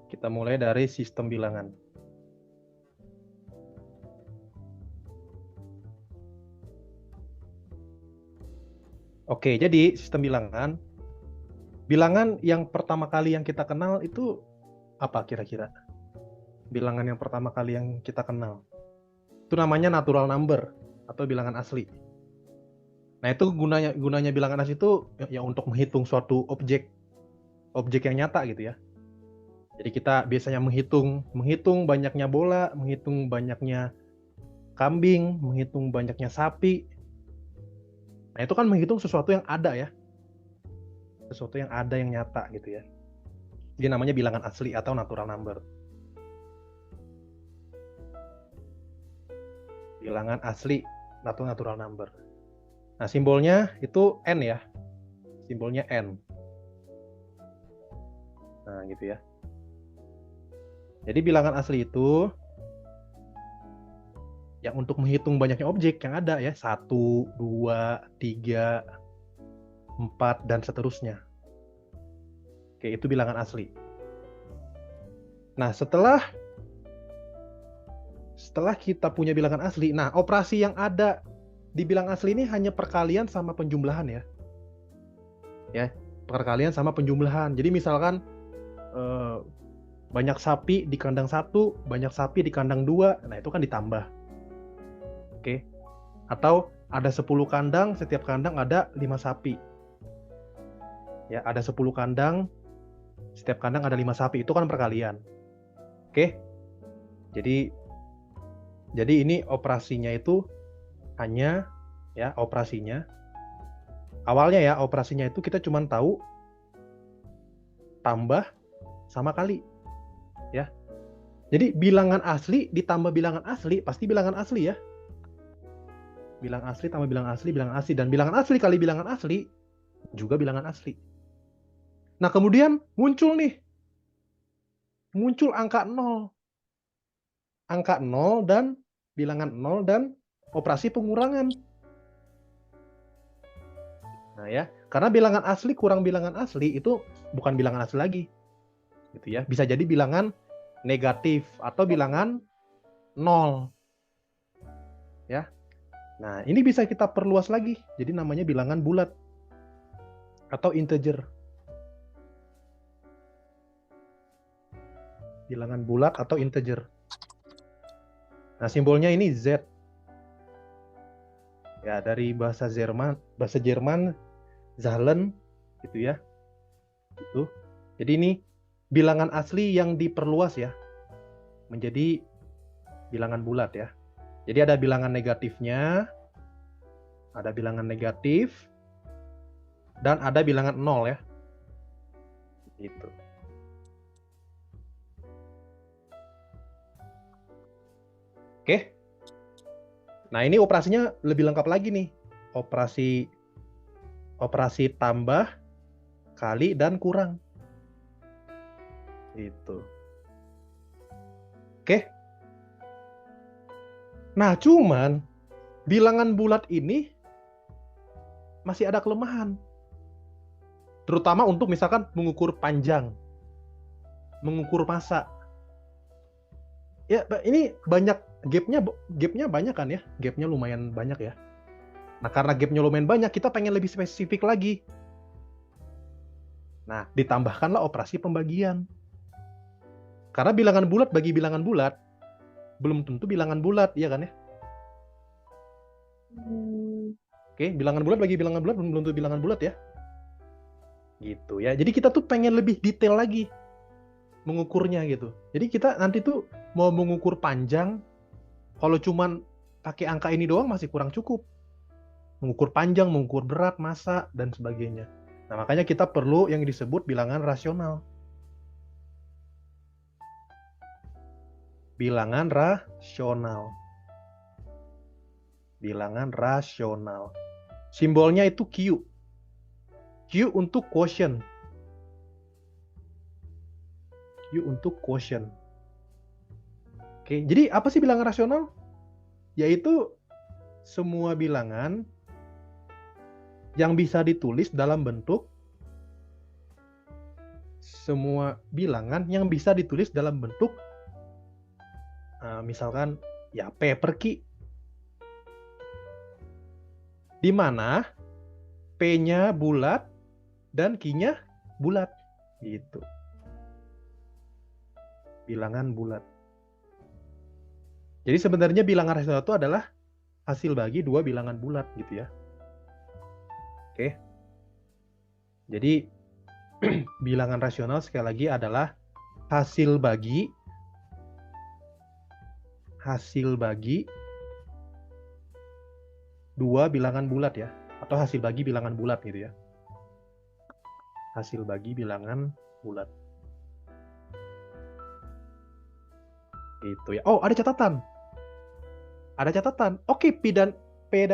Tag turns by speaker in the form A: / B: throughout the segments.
A: Kita mulai dari sistem bilangan. Oke, jadi sistem bilangan yang pertama kali yang kita kenal itu apa kira-kira? Bilangan yang pertama kali yang kita kenal. Itu namanya natural number atau bilangan asli. Nah, itu gunanya bilangan asli itu ya untuk menghitung suatu objek yang nyata gitu ya. Jadi kita biasanya menghitung banyaknya bola, menghitung banyaknya kambing, menghitung banyaknya sapi. Nah, itu kan menghitung sesuatu yang ada ya. Sesuatu yang ada yang nyata gitu ya. Jadi namanya bilangan asli atau natural number. Bilangan asli atau natural number. Nah, simbolnya itu N ya. Simbolnya N. Nah, gitu ya. Jadi bilangan asli itu yang untuk menghitung banyaknya objek yang ada ya. 1, 2, 3, 4, dan seterusnya. Oke, itu bilangan asli. Nah, setelah kita punya bilangan asli, nah operasi yang ada di bilangan asli ini hanya perkalian sama penjumlahan ya. Ya, perkalian sama penjumlahan. Jadi misalkan banyak sapi di kandang 1, banyak sapi di kandang 2, nah itu kan ditambah. Oke. Atau ada 10 kandang, setiap kandang ada 5 sapi. Ya, ada 10 kandang, setiap kandang ada 5 sapi, itu kan perkalian. Oke. Jadi ini operasinya itu hanya ya operasinya. Awalnya ya operasinya itu kita cuma tahu tambah sama kali. Ya. Jadi bilangan asli ditambah bilangan asli pasti bilangan asli ya. Bilangan asli tambah bilangan asli, dan bilangan asli kali bilangan asli juga bilangan asli. Nah, kemudian muncul angka 0. Angka 0 dan bilangan 0 dan operasi pengurangan. Nah ya, karena bilangan asli kurang bilangan asli itu bukan bilangan asli lagi. Gitu ya. Bisa jadi bilangan negatif atau bilangan 0. Ya. Nah, ini bisa kita perluas lagi. Jadi namanya bilangan bulat atau integer. Bilangan bulat atau integer. Nah, simbolnya ini Z. Ya, dari bahasa Jerman Zahlen gitu ya. Gitu. Jadi ini bilangan asli yang diperluas ya menjadi bilangan bulat ya. Jadi ada bilangan negatifnya, ada bilangan negatif, dan ada bilangan 0 ya. Gitu. Oke. Nah, ini operasinya lebih lengkap lagi nih. Operasi tambah, kali, dan kurang. Gitu. Oke. Nah, cuman bilangan bulat ini masih ada kelemahan. Terutama untuk misalkan mengukur panjang, mengukur masa. Ya, ini banyak gapnya banyak kan ya? Gapnya lumayan banyak ya. Nah, karena gapnya lumayan banyak, kita pengen lebih spesifik lagi. Nah, ditambahkanlah operasi pembagian. Karena bilangan bulat bagi bilangan bulat, belum tentu bilangan bulat, iya kan ya? Oke, bilangan bulat bagi bilangan bulat belum tentu bilangan bulat ya. Gitu ya. Jadi kita tuh pengen lebih detail lagi mengukurnya gitu. Jadi kita nanti tuh mau mengukur panjang, kalau cuman pakai angka ini doang masih kurang cukup. Mengukur panjang, mengukur berat, massa, dan sebagainya. Nah, makanya kita perlu yang disebut bilangan rasional. Bilangan rasional. Bilangan rasional. Simbolnya itu Q. Q untuk quotient. Q untuk quotient. Oke, jadi apa sih bilangan rasional? Yaitu semua bilangan yang bisa ditulis dalam bentuk semua bilangan yang bisa ditulis dalam bentuk misalkan ya paper key, di mana P-nya bulat dan Q-nya bulat gitu. Bilangan bulat. Jadi sebenarnya bilangan rasional itu adalah hasil bagi dua bilangan bulat gitu ya. Oke. Jadi bilangan rasional sekali lagi adalah hasil bagi dua bilangan bulat ya, atau hasil bagi bilangan bulat gitu ya. Hasil bagi bilangan bulat. Gitu ya. Oh, ada catatan. Oke, P dan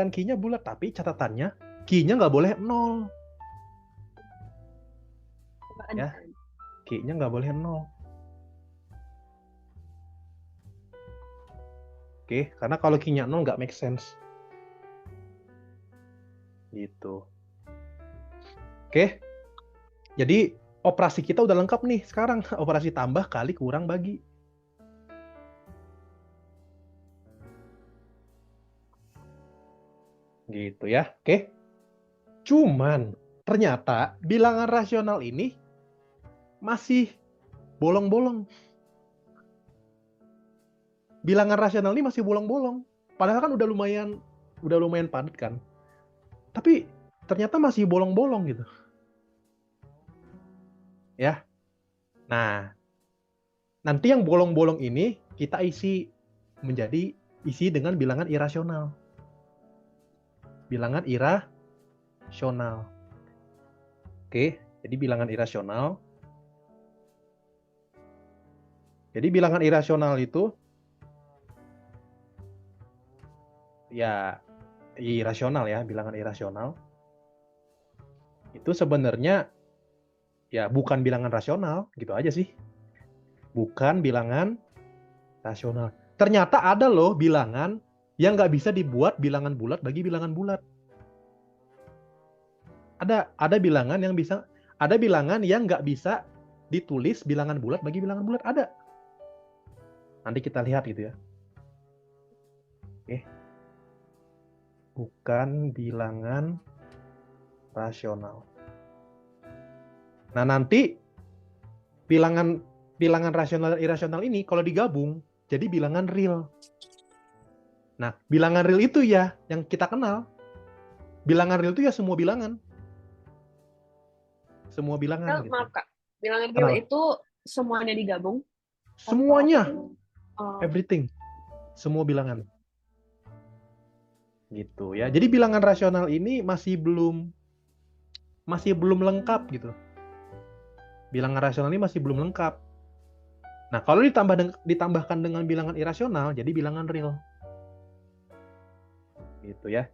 A: Q-nya bulat, tapi catatannya Q-nya nggak boleh 0. Ya, Q-nya nggak boleh 0. Oke, karena kalau Q-nya 0 nggak make sense. Gitu. Oke. Jadi operasi kita udah lengkap nih sekarang. Operasi tambah, kali, kurang, bagi. Gitu ya. Oke. Cuman ternyata bilangan rasional ini masih bolong-bolong. Bilangan rasional ini masih bolong-bolong. Padahal kan udah lumayan padat kan. Tapi ternyata masih bolong-bolong gitu. Ya. Nah, nanti yang bolong-bolong ini kita isi dengan bilangan irasional. Bilangan irasional. Oke, jadi bilangan irasional. Jadi bilangan irasional itu ya irasional ya, bilangan irasional. Itu sebenarnya ya bukan bilangan rasional, gitu aja sih. Bukan bilangan rasional. Ternyata ada loh bilangan yang nggak bisa dibuat bilangan bulat bagi bilangan bulat. Ada bilangan yang nggak bisa ditulis bilangan bulat bagi bilangan bulat, ada. Nanti kita lihat gitu ya. Oke. Bukan bilangan rasional. Nah, nanti bilangan rasional dan irasional ini kalau digabung jadi bilangan real. Nah, bilangan real itu ya yang kita kenal. Bilangan real itu ya semua bilangan. Semua bilangan. Gitu.
B: Maaf Kak, bilangan real itu semuanya digabung?
A: Semuanya. Everything. Semua bilangan. Gitu ya. Jadi bilangan rasional ini masih belum lengkap gitu. Bilangan rasional ini masih belum lengkap. Nah, kalau ditambahkan dengan bilangan irasional jadi bilangan real. Gitu ya.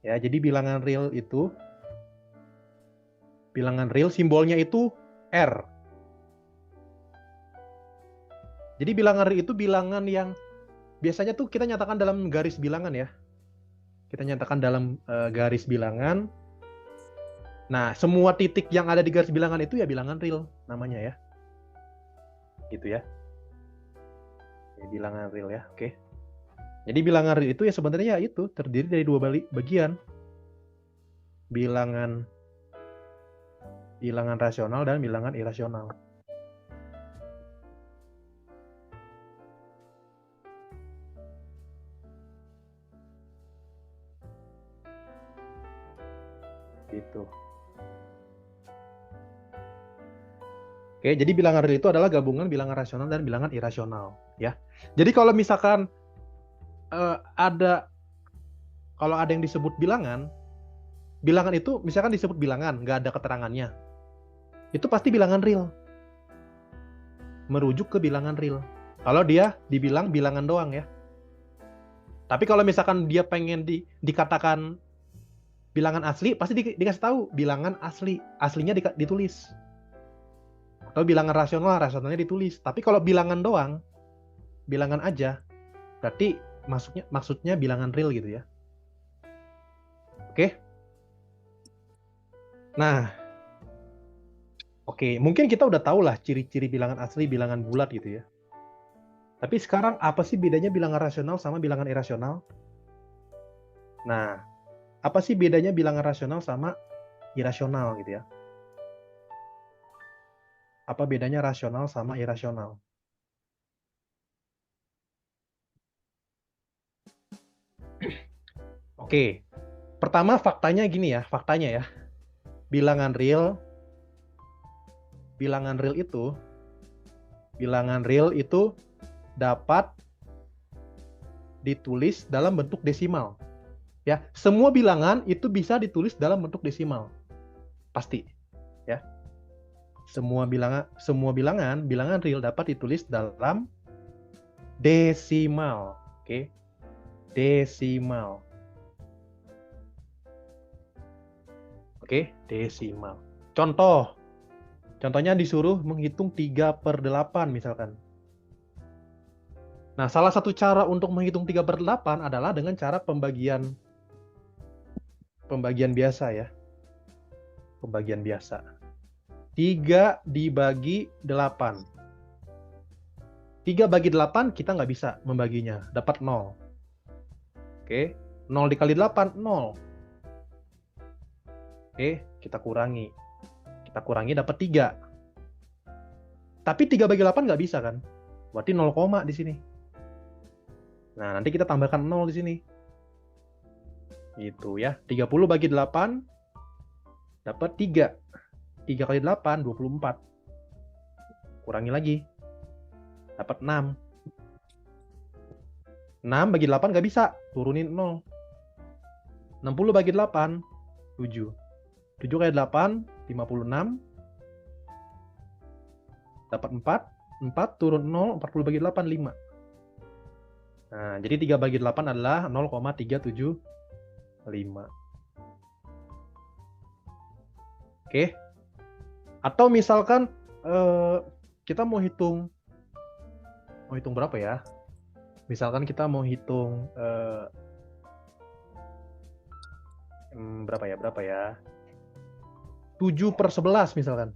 A: Ya, jadi bilangan real simbolnya itu R. Jadi bilangan real itu bilangan yang biasanya tuh kita nyatakan dalam garis bilangan ya. Kita nyatakan dalam garis bilangan. Nah, semua titik yang ada di garis bilangan itu ya bilangan real namanya ya. Gitu ya. Ya, bilangan real ya, oke. Jadi bilangan real itu ya sebenarnya itu terdiri dari dua bagian. Bilangan rasional dan bilangan irasional. Gitu. Oke, jadi bilangan real itu adalah gabungan bilangan rasional dan bilangan irasional, ya. Jadi kalau misalkan ada yang disebut bilangan itu misalkan disebut bilangan, nggak ada keterangannya, itu pasti bilangan real. Merujuk ke bilangan real. Kalau dia dibilang bilangan doang ya. Tapi kalau misalkan dia pengen dikatakan bilangan asli, pasti dikasih tahu bilangan asli. Aslinya ditulis. Atau bilangan rasionalnya ditulis. Tapi kalau bilangan doang, bilangan aja, berarti maksudnya bilangan real gitu ya. Oke? Nah, Oke, mungkin kita udah tahu lah ciri-ciri bilangan asli, bilangan bulat gitu ya. Tapi sekarang apa sih bedanya bilangan rasional sama bilangan irasional? Nah, apa sih bedanya bilangan rasional sama irasional gitu ya? Apa bedanya rasional sama irasional? Oke, pertama faktanya gini ya, faktanya ya. Bilangan real itu dapat ditulis dalam bentuk desimal. Ya, semua bilangan itu bisa ditulis dalam bentuk desimal. Pasti, ya. Semua bilangan real dapat ditulis dalam desimal. Oke. Desimal. Oke, desimal. Contohnya disuruh menghitung 3/8 misalkan. Nah, salah satu cara untuk menghitung 3/8 adalah dengan cara pembagian biasa ya. Pembagian biasa. 3 dibagi 8. 3 bagi 8 kita nggak bisa membaginya, dapat 0. Oke, 0 dikali 8, 0. Oke, kita kurangi. Kita kurangi dapat 3. Tapi 3 bagi 8 nggak bisa kan? Berarti 0, di sini. Nah, nanti kita tambahkan 0 di sini. Gitu ya. 30 bagi 8 dapat 3. 3 kali 8, 24. Kurangi lagi. Dapat 6. 6 bagi 8 nggak bisa. Turunin 0. 60 bagi 8, 7. 7 kali 8, 56. Dapat 4. 4 turun 0, 40 bagi 8, 5. Nah, jadi 3 bagi 8 adalah 0,375. Oke. Atau misalkan kita mau hitung berapa ya? Misalkan kita mau hitung berapa ya? 7/11 misalkan.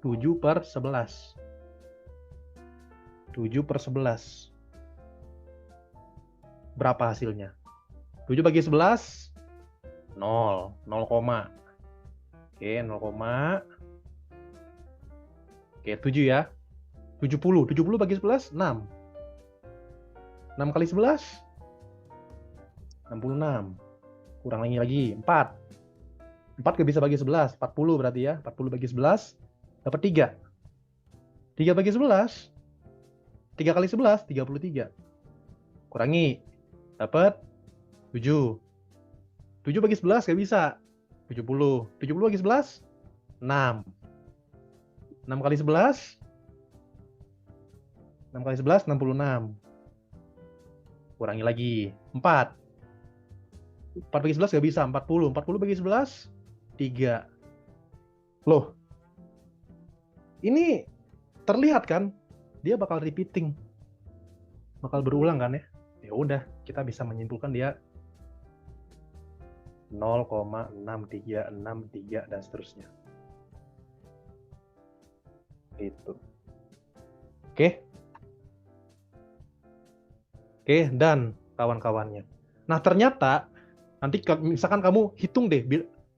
A: 7/11. 7/11. Berapa hasilnya? 7 bagi 11, 0. 0, oke, 0, oke, 7 ya. 70. 70 bagi 11, 6. 6 kali 11, 66. Kurang lagi, 4. 4 gak bisa bagi 11, 40 berarti ya. 40 bagi 11, dapat 3. 3 bagi 11, 3 kali 11, 33. Kurangi, dapat 7. 7 bagi 11 gak bisa, 70. 70 bagi 11, 6. 6 kali 11, 66. Kurangi lagi, 4. 4 bagi 11 gak bisa, 40. 40 bagi 11, 3. Loh, ini terlihat kan? Dia bakal repeating. Bakal berulang kan ya? Ya udah, kita bisa menyimpulkan dia 0,6363 dan seterusnya. Itu. Oke, dan kawan-kawannya. Nah, ternyata nanti misalkan kamu hitung deh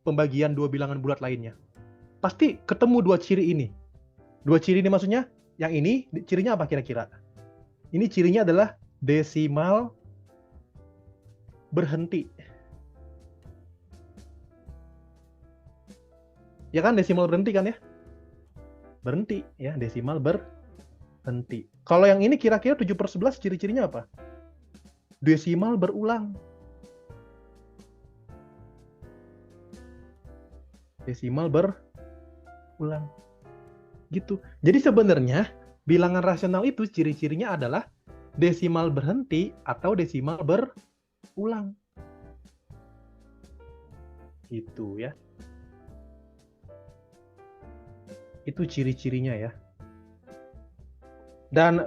A: pembagian dua bilangan bulat lainnya. Pasti ketemu dua ciri ini. Dua ciri ini maksudnya, yang ini cirinya apa kira-kira? Ini cirinya adalah desimal berhenti. Ya kan, desimal berhenti kan ya? Berhenti ya, desimal berhenti. Kalau yang ini kira-kira 7/11 ciri-cirinya apa? Desimal berulang. Desimal berulang. Gitu. Jadi sebenarnya bilangan rasional itu ciri-cirinya adalah desimal berhenti atau desimal berulang. Itu ya. Itu ciri-cirinya ya. Dan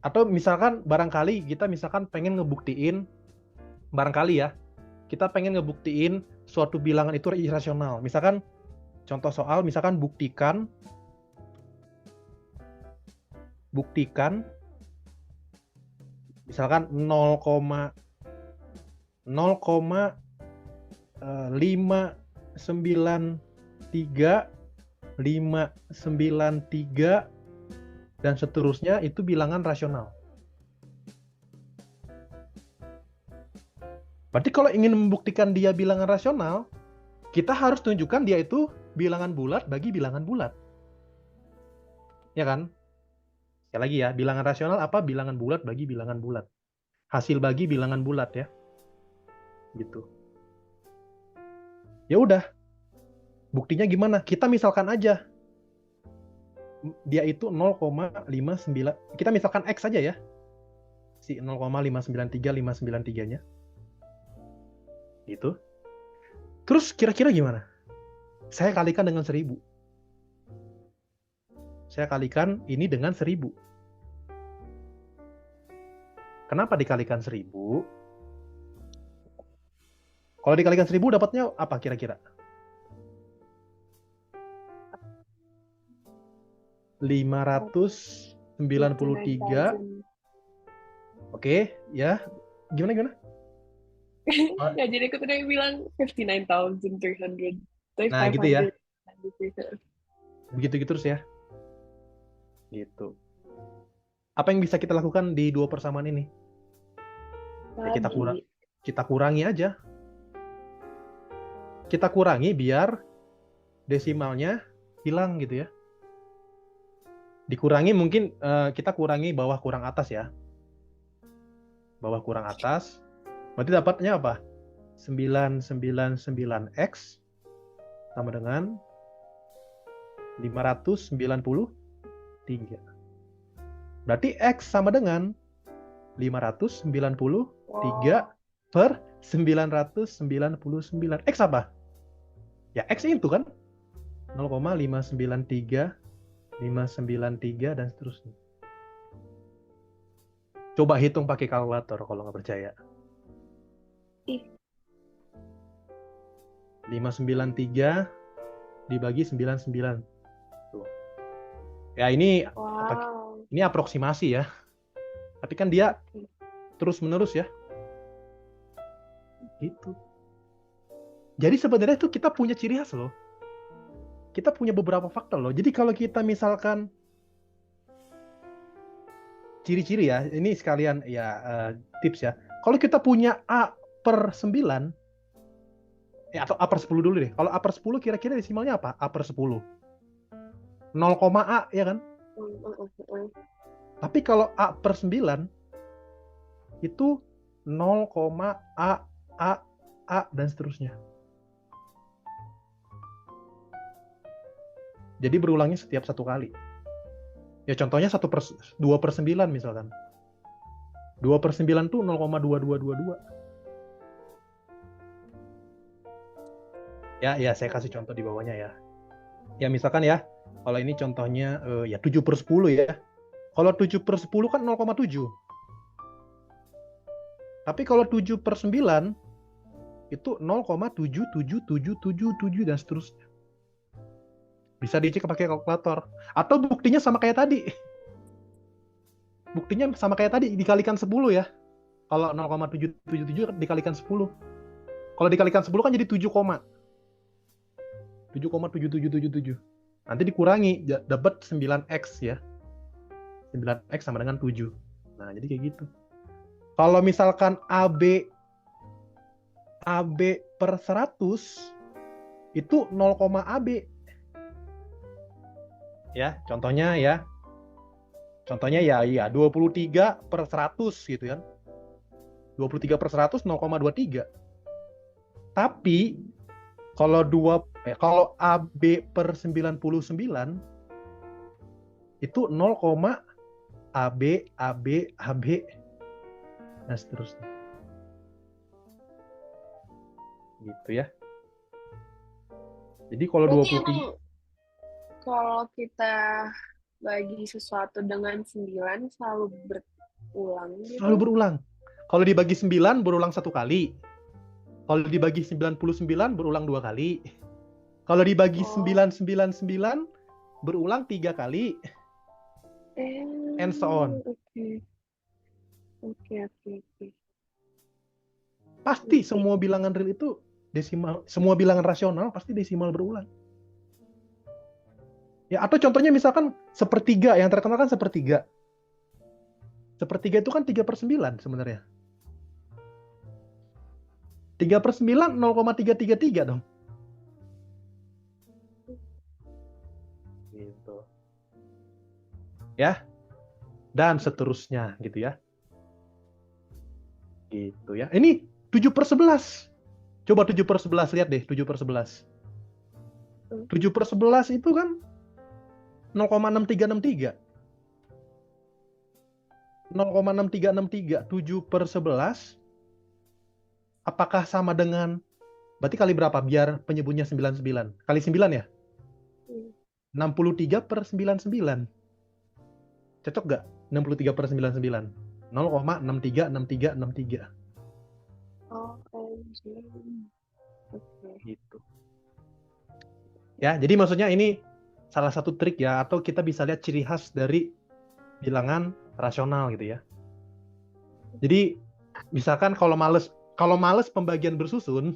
A: atau misalkan barangkali kita pengen ngebuktiin, barangkali ya, kita pengen ngebuktiin suatu bilangan itu irasional. Misalkan Contoh soal misalkan buktikan misalkan 0,593 dan seterusnya itu bilangan rasional. Berarti kalau ingin membuktikan dia bilangan rasional, kita harus tunjukkan dia itu bilangan bulat bagi bilangan bulat. Ya kan? Sekali lagi ya, bilangan rasional apa? Bilangan bulat bagi bilangan bulat. Hasil bagi bilangan bulat ya. Gitu. Ya udah. Buktinya gimana? Kita misalkan aja dia itu 0,59. Kita misalkan X aja ya. Si 0,593 nya. Gitu. Terus kira-kira gimana? Saya kalikan dengan 1000. Saya kalikan ini dengan 1000. Kenapa dikalikan 1000? Kalau dikalikan 1000 dapatnya apa kira-kira? 593. Oke, ya. Gimana?
B: Ya, jadi aku tadi bilang 59,300.
A: Nah, gitu ya. Begitu-gitu terus ya. Gitu. Apa yang bisa kita lakukan di dua persamaan ini? Ya, kita kurangi aja. Kita kurangi biar desimalnya hilang gitu ya. Dikurangi mungkin kita kurangi bawah kurang atas ya. Bawah kurang atas. Berarti dapatnya apa? 999X sama dengan 593. Berarti X sama dengan 593 per 999. X apa? Ya X itu kan 0,593 dan seterusnya. Coba hitung pakai kalkulator kalau nggak percaya. 593 dibagi 99. Tuh. Ya ini ini aproksimasi ya. Tapi kan dia terus-menerus ya. Gitu. Jadi sebenarnya itu kita punya ciri khas loh. Kita punya beberapa faktor loh. Jadi kalau kita misalkan ciri-ciri ya, ini sekalian ya tips ya. Kalau kita punya A per 9, atau A per 10 dulu deh. Kalau A per 10 kira-kira desimalnya apa? A per 10. 0,A ya kan? Tapi kalau A per 9 itu 0,A dan seterusnya. Jadi berulangnya setiap satu kali. Ya contohnya 2 per 9 misalkan. 2 per 9 tuh 0,2222. Ya saya kasih contoh di bawahnya ya. Ya misalkan ya, kalau ini contohnya ya 7 per 10 ya. Kalau 7 per 10 kan 0,7. Tapi kalau 7 per 9 itu 0,77777 dan seterusnya. Bisa dicek pakai kalkulator. Atau buktinya sama kayak tadi. Buktinya sama kayak tadi, dikalikan 10 ya. Kalau 0,777 dikalikan 10. Kalau dikalikan 10 kan jadi 7,7777. Nanti dikurangi, dapat 9X ya. 9X sama dengan 7. Nah, jadi kayak gitu. Kalau misalkan AB per 100 itu 0,AB. Ya, contohnya ya 23 per 100 gitu kan. 23 per 100 0,23. Tapi kalau AB per 99 itu 0,AB dan seterusnya. Gitu ya. Jadi kalau 23
B: kalau kita bagi sesuatu dengan 9 selalu berulang gitu.
A: Selalu berulang. Kalau dibagi 9 berulang 1 kali. Kalau dibagi 99 berulang 2 kali. Kalau dibagi
B: Oh.
A: 999 berulang 3 kali, and so on.
B: Oke.
A: Pasti semua bilangan real itu desimal, semua bilangan rasional pasti desimal berulang. Ya, atau contohnya misalkan sepertiga, yang terkenal kan sepertiga. Sepertiga itu kan 3/9 sebenarnya. 3/9 0,333 dong. Gitu. Ya. Dan seterusnya gitu ya. Gitu ya. Ini 7/11. Coba 7/11, lihat deh 7/11. 7/11 itu kan 0,6363. 0,6363. 7/11 apakah sama dengan, berarti kali berapa biar penyebutnya 99? Kali 9 ya? 63/99. Cocok nggak? 63/99. 0,636363.
B: Oh, oke.
A: Gitu. Ya, jadi maksudnya ini salah satu trik ya, atau kita bisa lihat ciri khas dari bilangan rasional gitu ya. Jadi misalkan kalau males pembagian bersusun,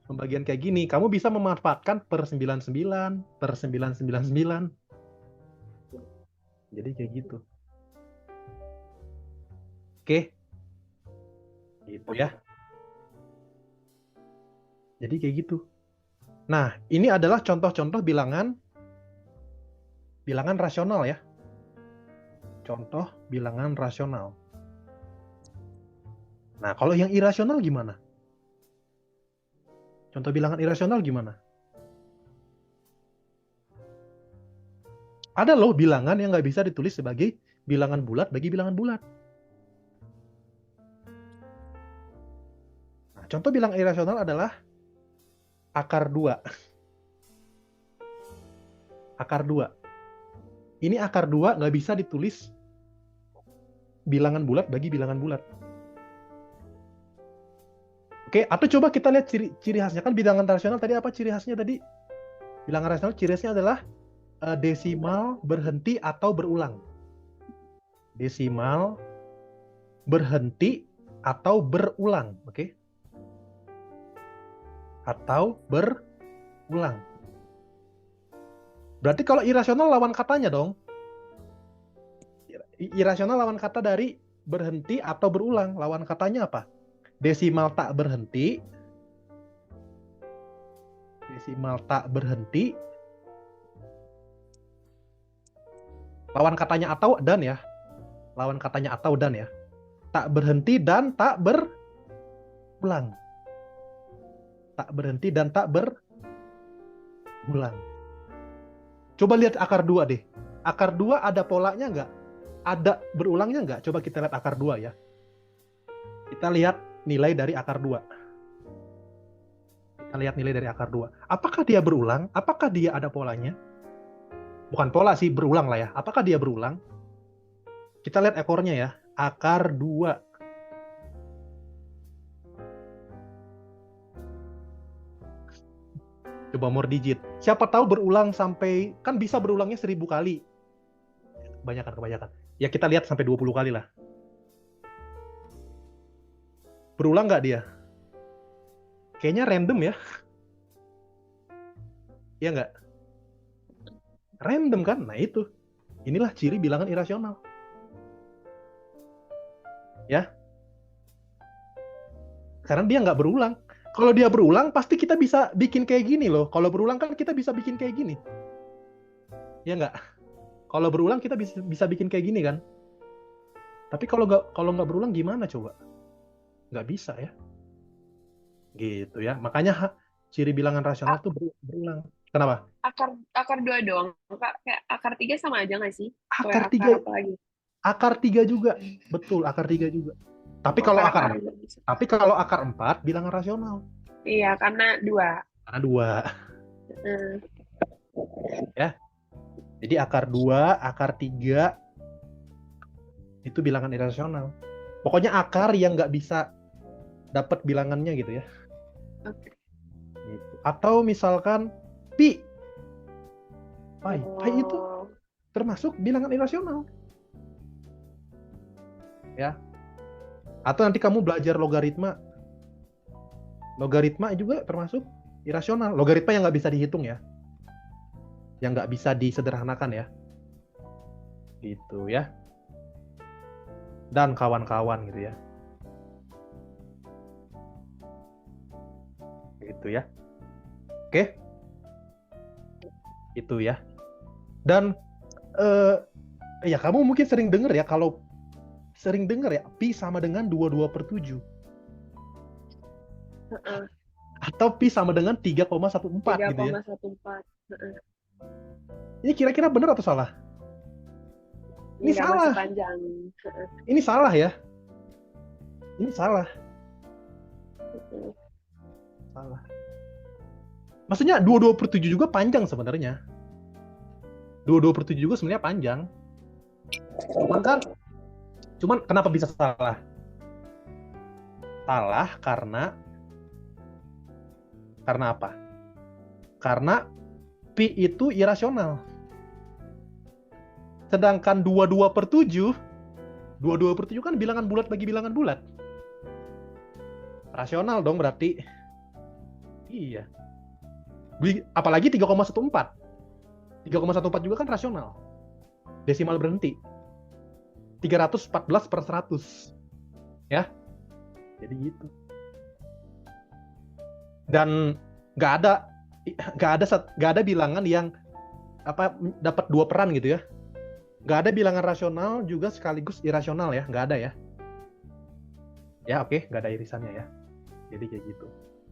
A: pembagian kayak gini, kamu bisa memanfaatkan per 99, per 999. Jadi kayak gitu. Oke. Gitu ya. Jadi kayak gitu. Nah, ini adalah contoh-contoh bilangan rasional ya. Contoh bilangan rasional. Nah, kalau yang irasional gimana? Contoh bilangan irasional gimana? Ada loh bilangan yang nggak bisa ditulis sebagai bilangan bulat bagi bilangan bulat. Nah, contoh bilangan irasional adalah akar 2. Akar 2. Ini akar 2 nggak bisa ditulis bilangan bulat bagi bilangan bulat. Oke, atau coba kita lihat ciri khasnya. Kan bilangan rasional tadi apa ciri khasnya tadi? Bilangan rasional ciri khasnya adalah desimal, berhenti, atau berulang. Desimal, berhenti, atau berulang. Oke? Atau berulang. Berarti kalau irasional lawan katanya dong. Irasional lawan kata dari berhenti atau berulang. Lawan katanya apa? Desimal tak berhenti. Desimal tak berhenti. Lawan katanya atau dan ya. Lawan katanya atau dan ya. Tak berhenti dan tak berulang. Tak berhenti dan tak berulang. Coba lihat akar 2 deh. Akar 2 ada polanya nggak? Ada berulangnya nggak? Coba kita lihat akar 2 ya. Kita lihat nilai dari akar 2. Kita lihat nilai dari akar 2. Apakah dia berulang? Apakah dia ada polanya? Bukan pola sih, berulang lah ya. Apakah dia berulang? Kita lihat ekornya ya. Akar 2. Coba more digit. Siapa tahu berulang sampai, kan bisa berulangnya 1000 kali. Kebanyakan. Ya kita lihat sampai 20 kali lah. Berulang nggak dia? Kayaknya random ya. Iya nggak? Random kan? Nah itu. Inilah ciri bilangan irasional. Ya. Karena dia nggak berulang. Kalau dia berulang, pasti kita bisa bikin kayak gini loh. Kalau berulang kan kita bisa bikin kayak gini. Ya nggak? Kalau berulang kita bisa bikin kayak gini kan? Tapi kalau nggak berulang gimana coba? Nggak bisa ya. Gitu ya. Makanya ciri bilangan rasional tuh berulang. Kenapa?
B: Akar 2 doang, Kak. Kayak akar 3 sama aja nggak sih?
A: Akar
B: Akar
A: 3.
B: apa lagi?
A: Akar 3 juga. Betul, akar 3 juga. Tapi
B: Oh,
A: kalau
B: akar
A: akar 4 bilangan rasional.
B: Iya, karena 2.
A: Karena 2.
B: Hmm.
A: Ya. Jadi akar 2, akar 3 itu bilangan irasional. Pokoknya akar yang nggak bisa dapat bilangannya gitu ya.
B: Oke.
A: Gitu. Atau misalkan pi. Pi itu
B: Oh,
A: termasuk bilangan irasional. Ya. Atau nanti kamu belajar logaritma. Logaritma juga termasuk irasional. Logaritma yang nggak bisa dihitung ya. Yang nggak bisa disederhanakan ya. Gitu ya. Dan kawan-kawan gitu ya. Gitu ya. Oke. Itu ya. Dan ya kamu mungkin sering dengar ya, kalau sering dengar ya, pi sama dengan 22/7.
B: heeh,
A: Atau pi sama dengan 3,14 gitu ya.
B: 3,14. Heeh.
A: Ini kira-kira benar atau salah? Ini
B: Nggak masih
A: salah.
B: panjang. Heeh,
A: Ini salah ya. Ini salah.
B: heeh.
A: Salah. Maksudnya 22/7 juga panjang sebenarnya. 22/7 juga sebenarnya panjang. Cuman kenapa bisa salah? Salah karena apa? Karena pi itu irasional. Sedangkan 22/7 kan bilangan bulat bagi bilangan bulat. Rasional dong berarti. Iya. Apalagi 3,14. 3,14 juga kan rasional. Desimal berhenti. 314/100. Ya. Jadi gitu. Dan nggak ada bilangan yang dapat 2 peran gitu ya. Nggak ada bilangan rasional juga sekaligus irasional ya. Nggak ada ya. Ya oke, nggak ada irisannya ya. Jadi kayak gitu.